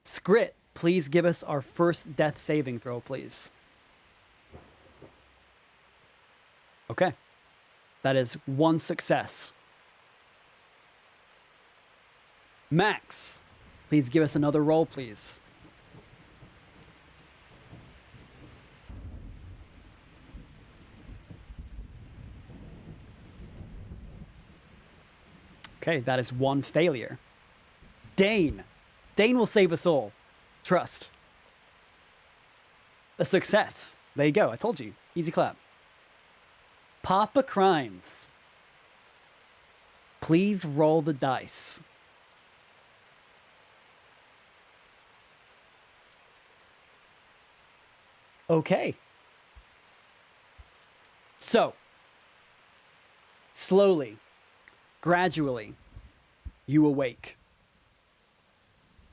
Scrit, please give us our first death saving throw, please. Okay. That is one success. Max, please give us another roll, please. Okay, that is one failure. Dane. Dane will save us all. Trust. A success. There you go. I told you. Easy clap. Papa Crimes. Please roll the dice. Okay. So, slowly, gradually, you awake.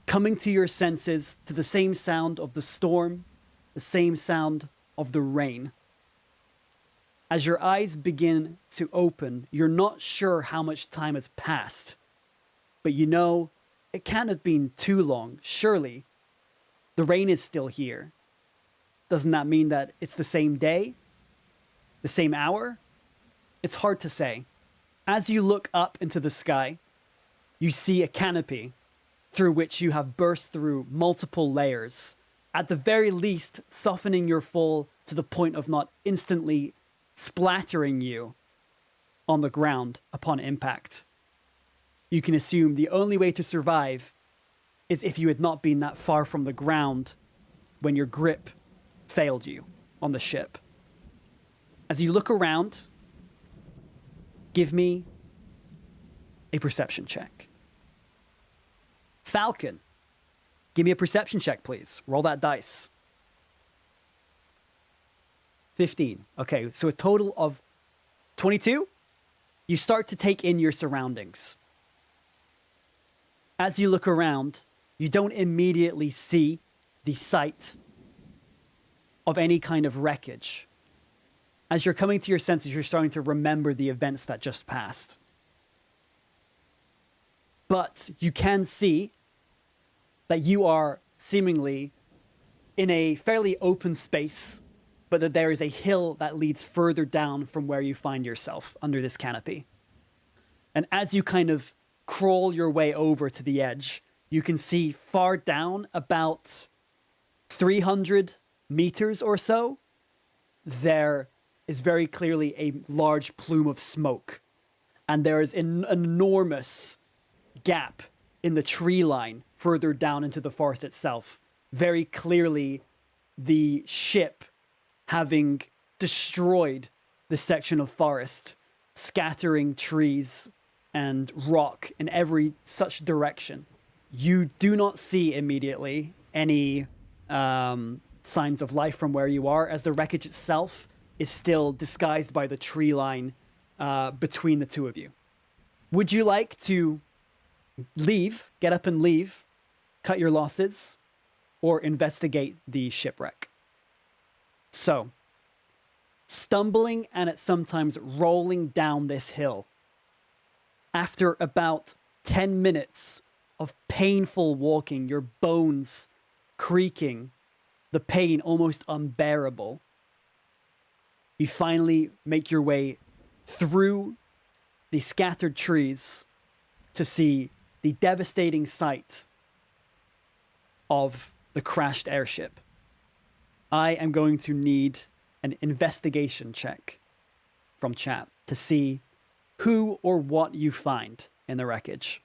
Coming to your senses to the same sound of the storm, the same sound of the rain. As your eyes begin to open, you're not sure how much time has passed, but you know it can't have been too long. Surely, the rain is still here. Doesn't that mean that it's the same day? The same hour? It's hard to say. As you look up into the sky, you see a canopy through which you have burst through multiple layers, at the very least softening your fall to the point of not instantly splattering you on the ground upon impact. You can assume the only way to survive is if you had not been that far from the ground when your grip failed you on the ship. As you look around, give me a perception check. Falcon, give me a perception check, please. Roll that dice. 15. Okay, so a total of 22. You start to take in your surroundings. As you look around, you don't immediately see the sight of any kind of wreckage. As you're coming to your senses, you're starting to remember the events that just passed. But you can see that you are seemingly in a fairly open space, but that there is a hill that leads further down from where you find yourself under this canopy. And as you kind of crawl your way over to the edge, you can see far down, about 300 meters or so, there is very clearly a large plume of smoke. And there is an enormous gap in the tree line further down into the forest itself. Very clearly, the ship having destroyed this section of forest, scattering trees and rock in every such direction. You do not see immediately any signs of life from where you are, as the wreckage itself is still disguised by the tree line between the two of you. Would you like to leave, get up and leave, cut your losses, or investigate the shipwreck? So, stumbling and at sometimes rolling down this hill, after about 10 minutes of painful walking, your bones creaking, the pain almost unbearable, you finally make your way through the scattered trees to see the devastating sight of the crashed airship. I am going to need an investigation check from chat to see who or what you find in the wreckage.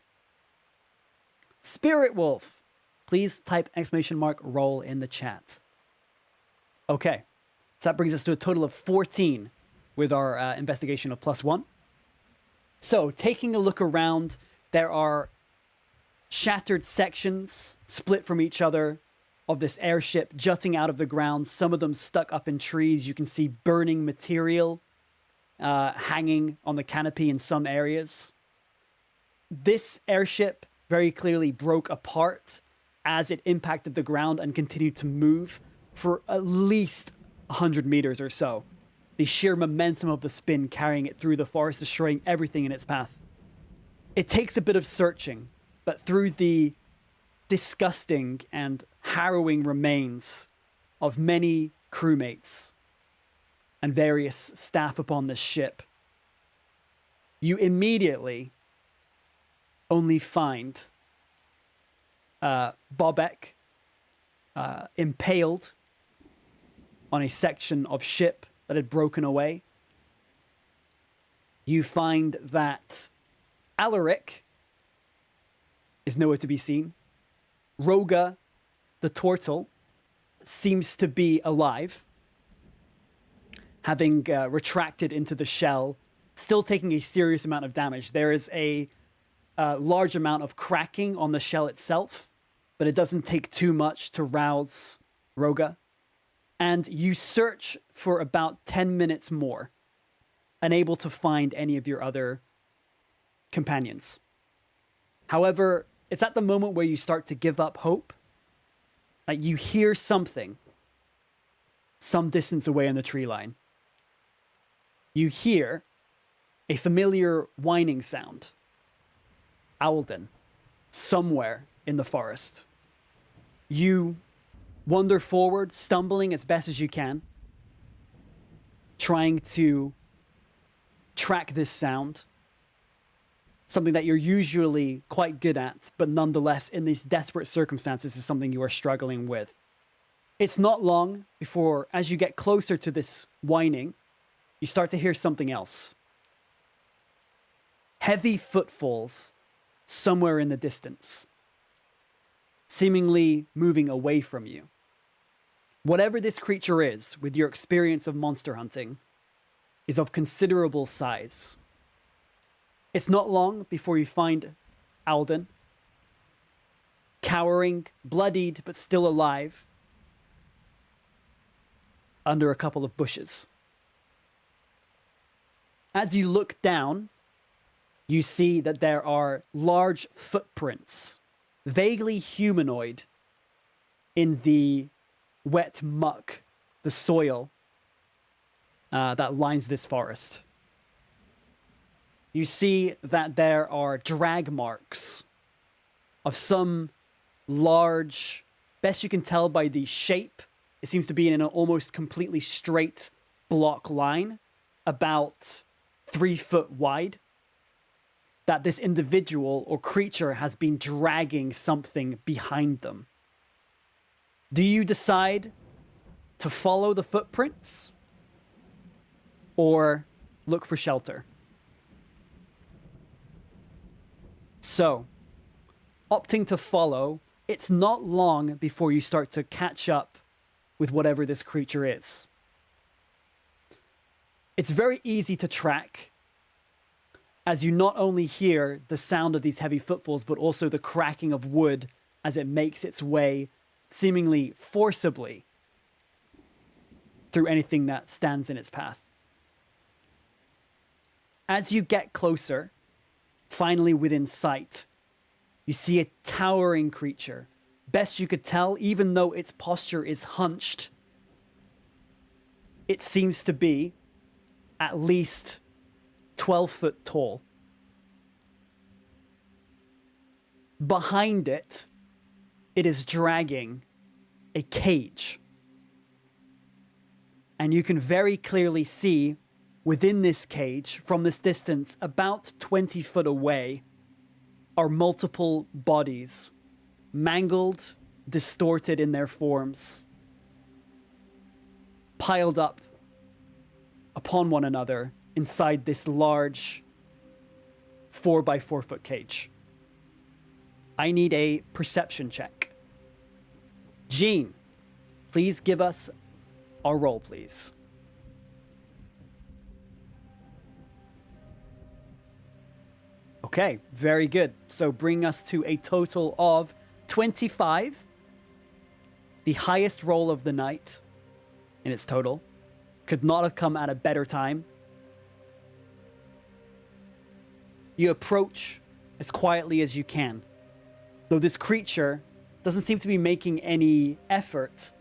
Spirit Wolf, please type !roll in the chat. Okay, so that brings us to a total of 14 with our investigation of +1. So, taking a look around, there are shattered sections split from each other of this airship jutting out of the ground, some of them stuck up in trees. You can see burning material hanging on the canopy in some areas. This airship very clearly broke apart as it impacted the ground and continued to move for at least 100 meters or so. The sheer momentum of the spin carrying it through the forest, destroying everything in its path. It takes a bit of searching, but through the disgusting and harrowing remains of many crewmates and various staff upon this ship, you immediately only find Bobek impaled on a section of ship that had broken away. You find that Alaric is nowhere to be seen. Roga, the turtle, seems to be alive, having retracted into the shell, still taking a serious amount of damage. There is a large amount of cracking on the shell itself, but it doesn't take too much to rouse Roga. And you search for about 10 minutes more, unable to find any of your other companions. However, it's at the moment where you start to give up hope that you hear something some distance away in the tree line. You hear a familiar whining sound. Alden, somewhere in the forest. You wander forward, stumbling as best as you can, trying to track this sound. Something that you're usually quite good at, but nonetheless, in these desperate circumstances, is something you are struggling with. It's not long before, as you get closer to this whining, you start to hear something else. Heavy footfalls somewhere in the distance, seemingly moving away from you. Whatever this creature is, with your experience of monster hunting, is of considerable size. It's not long before you find Alden, cowering, bloodied, but still alive, under a couple of bushes. As you look down, you see that there are large footprints, vaguely humanoid, in the wet muck, the soil that lines this forest. You see that there are drag marks of some large, best you can tell by the shape, it seems to be in an almost completely straight block line, about 3 foot wide, that this individual or creature has been dragging something behind them. Do you decide to follow the footprints or look for shelter? So, opting to follow, it's not long before you start to catch up with whatever this creature is. It's very easy to track, as you not only hear the sound of these heavy footfalls, but also the cracking of wood as it makes its way, seemingly forcibly, through anything that stands in its path. As you get closer, finally within sight, you see a towering creature. Best you could tell, even though its posture is hunched, it seems to be at least 12 foot tall. Behind it, it is dragging a cage. And you can very clearly see within this cage, from this distance, about 20 foot away, are multiple bodies, mangled, distorted in their forms, piled up upon one another inside this large 4 by 4 foot cage. I need a perception check. Jean, please give us a roll, please. Okay, very good. So bring us to a total of 25. The highest roll of the night in its total. Could not have come at a better time. You approach as quietly as you can, though this creature doesn't seem to be making any effort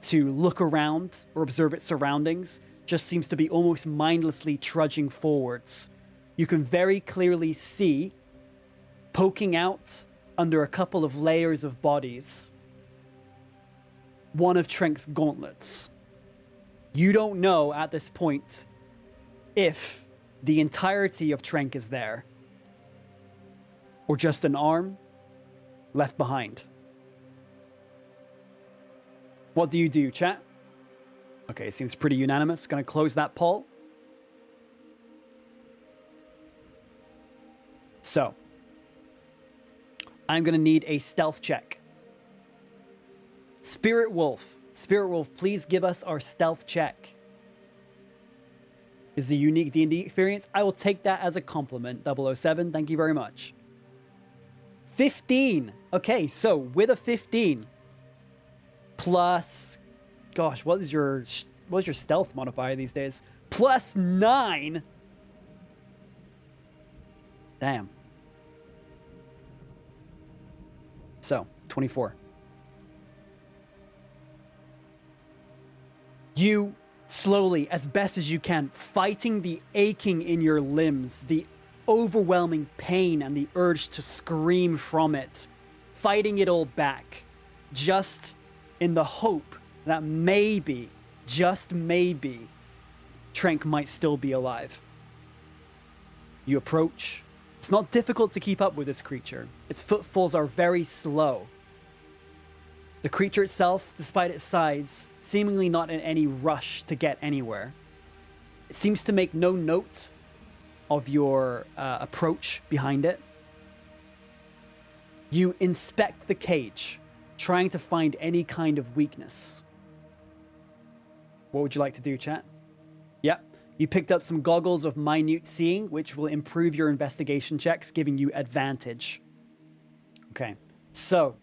to look around or observe its surroundings, just seems to be almost mindlessly trudging forwards. You can very clearly see, poking out under a couple of layers of bodies, one of Trenk's gauntlets. You don't know at this point if the entirety of Trenk is there or just an arm left behind. What do you do, chat? Okay, it seems pretty unanimous. Gonna close that poll. So, I'm gonna need a stealth check. Spirit Wolf, please give us our stealth check. Is the unique D&D experience. I will take that as a compliment, 007. Thank you very much. 15. Okay, so with a 15 plus, gosh, what's your stealth modifier these days? Plus 9. Damn. So, 24. You slowly, as best as you can, fighting the aching in your limbs, the overwhelming pain and the urge to scream from it, fighting it all back, just in the hope that maybe, just maybe, Trenk might still be alive. You approach. It's not difficult to keep up with this creature. Its footfalls are very slow. The creature itself, despite its size, seemingly not in any rush to get anywhere. It seems to make no note of your approach behind it. You inspect the cage, trying to find any kind of weakness. What would you like to do, chat? Yep. You picked up some goggles of minute seeing, which will improve your investigation checks, giving you advantage. Okay. So,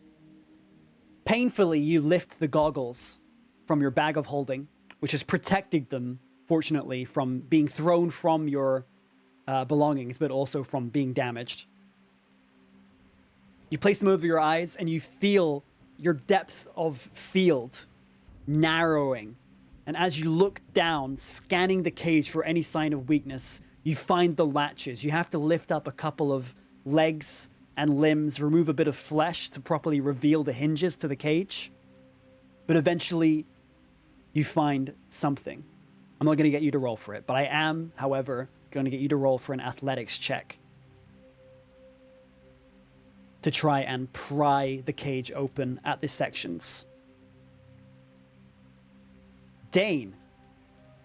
painfully, you lift the goggles from your bag of holding, which has protected them, fortunately, from being thrown from your belongings, but also from being damaged. You place them over your eyes, and you feel your depth of field narrowing. And as you look down, scanning the cage for any sign of weakness, you find the latches. You have to lift up a couple of legs and limbs, remove a bit of flesh to properly reveal the hinges to the cage. But eventually, you find something. I'm not going to get you to roll for it, but I am, however, going to get you to roll for an athletics check to try and pry the cage open at the sections. Dane,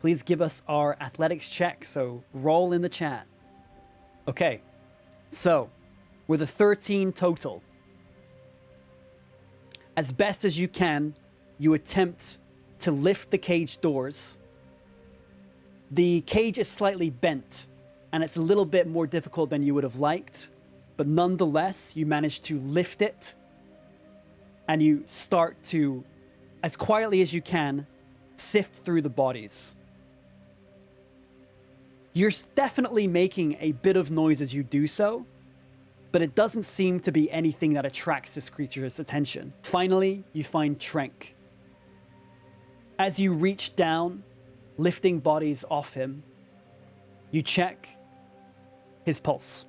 please give us our athletics check, so roll in the chat. Okay, so with a 13 total, as best as you can, you attempt to lift the cage doors. The cage is slightly bent, and it's a little bit more difficult than you would have liked, but nonetheless, you manage to lift it, and you start to, as quietly as you can, sift through the bodies. You're definitely making a bit of noise as you do so, but it doesn't seem to be anything that attracts this creature's attention. Finally, you find Trenk. As you reach down, lifting bodies off him, you check his pulse.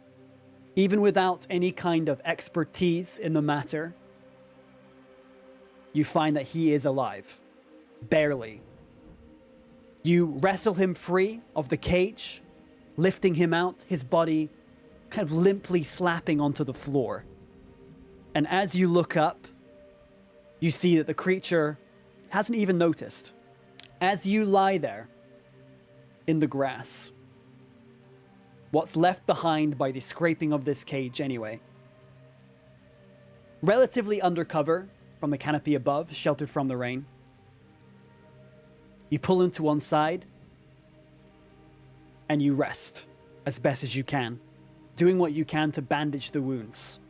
Even without any kind of expertise in the matter, you find that he is alive. Barely. You wrestle him free of the cage, lifting him out, his body kind of limply slapping onto the floor. And as you look up, you see that the creature hasn't even noticed. As you lie there in the grass, what's left behind by the scraping of this cage anyway, relatively undercover from the canopy above, sheltered from the rain, you pull him to one side and you rest as best as you can, doing what you can to bandage the wounds.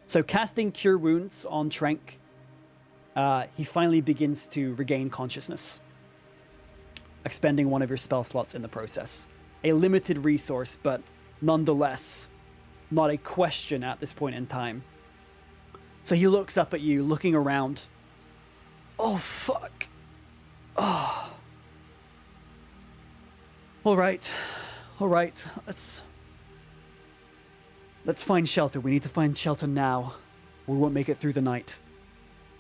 So casting Cure Wounds on Trenk, he finally begins to regain consciousness, expending one of your spell slots in the process. A limited resource, but nonetheless, not a question at this point in time. So he looks up at you, looking around. Oh, fuck. Oh. All right. Let's Let's find shelter. We need to find shelter now. We won't make it through the night.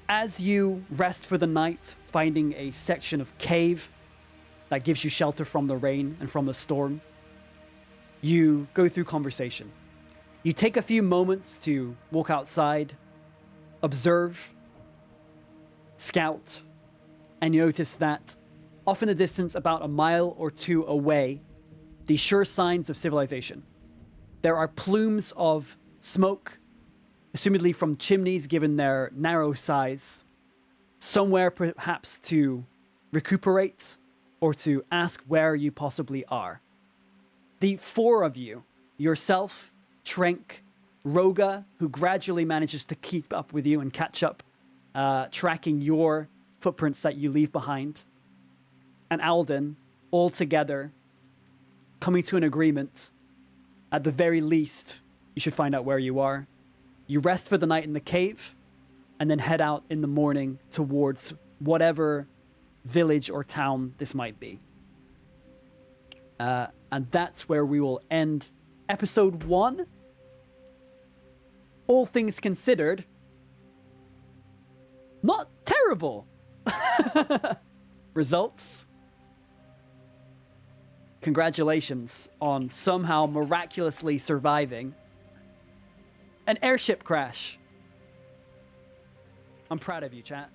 As you rest for the night, finding a section of cave that gives you shelter from the rain and from the storm, you go through conversation. You take a few moments to walk outside, observe, scout, and you notice that off in the distance, about a mile or two away, the sure signs of civilization. There are plumes of smoke, assumedly from chimneys given their narrow size, somewhere perhaps to recuperate or to ask where you possibly are. The four of you, yourself, Trenk, Roga, who gradually manages to keep up with you and catch up, tracking your footprints that you leave behind, and Alden, all together, coming to an agreement. At the very least, you should find out where you are. You rest for the night in the cave, and then head out in the morning towards whatever village or town this might be. And that's where we will end episode 1. All things considered, not terrible. Results? Congratulations on somehow miraculously surviving an airship crash. I'm proud of you, chat.